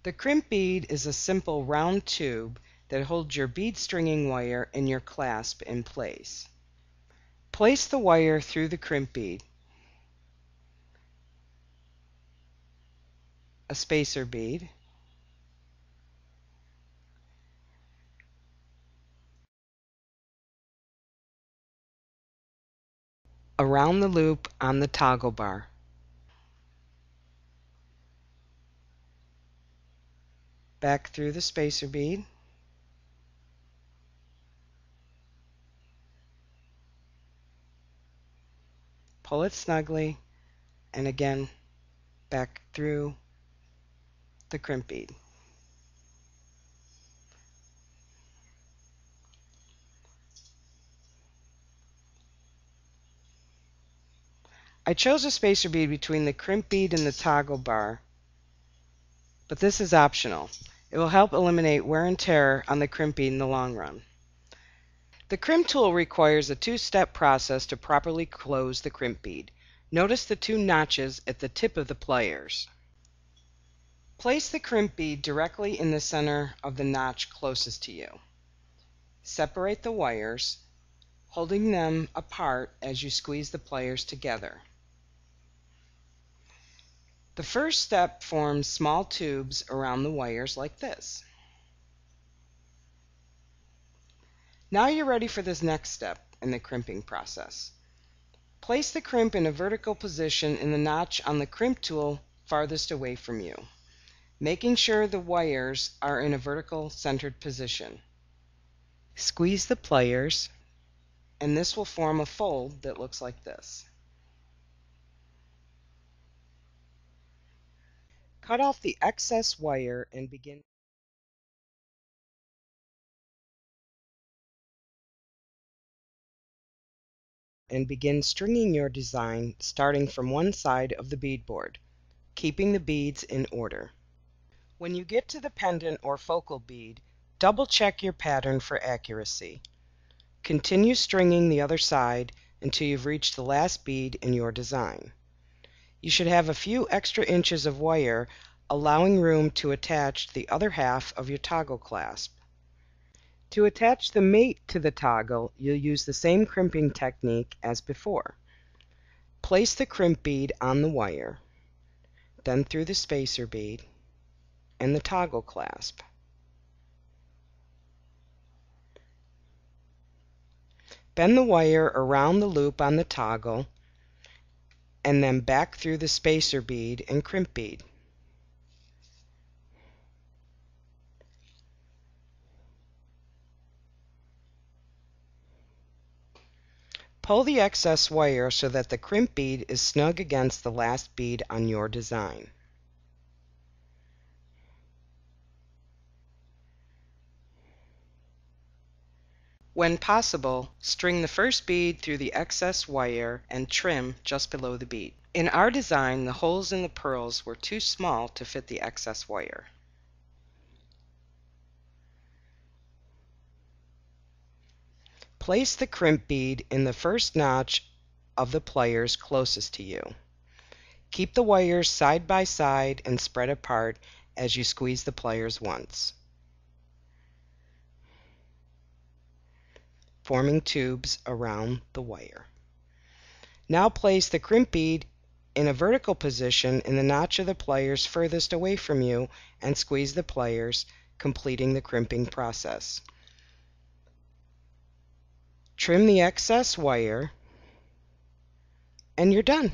The crimp bead is a simple round tube that holds your bead stringing wire and your clasp in place. Place the wire through the crimp bead, a spacer bead, around the loop on the toggle bar. Back through the spacer bead, pull it snugly, and again back through the crimp bead. I chose a spacer bead between the crimp bead and the toggle bar, but this is optional. It will help eliminate wear and tear on the crimp bead in the long run. The crimp tool requires a two-step process to properly close the crimp bead. Notice the two notches at the tip of the pliers. Place the crimp bead directly in the center of the notch closest to you. Separate the wires, holding them apart as you squeeze the pliers together. The first step forms small tubes around the wires like this. Now you're ready for this next step in the crimping process. Place the crimp in a vertical position in the notch on the crimp tool farthest away from you, making sure the wires are in a vertical centered position. Squeeze the pliers, and this will form a fold that looks like this. Cut off the excess wire and begin stringing your design starting from one side of the beadboard, keeping the beads in order. When you get to the pendant or focal bead, double check your pattern for accuracy. Continue stringing the other side until you've reached the last bead in your design. You should have a few extra inches of wire, allowing room to attach the other half of your toggle clasp. To attach the mate to the toggle, you'll use the same crimping technique as before. Place the crimp bead on the wire, then through the spacer bead and the toggle clasp. Bend the wire around the loop on the toggle and then back through the spacer bead and crimp bead. Pull the excess wire so that the crimp bead is snug against the last bead on your design. When possible, string the first bead through the excess wire and trim just below the bead. In our design, the holes in the pearls were too small to fit the excess wire. Place the crimp bead in the first notch of the pliers closest to you. Keep the wires side by side and spread apart as you squeeze the pliers once, forming tubes around the wire. Now place the crimp bead in a vertical position in the notch of the pliers furthest away from you and squeeze the pliers, completing the crimping process. Trim the excess wire, and you're done.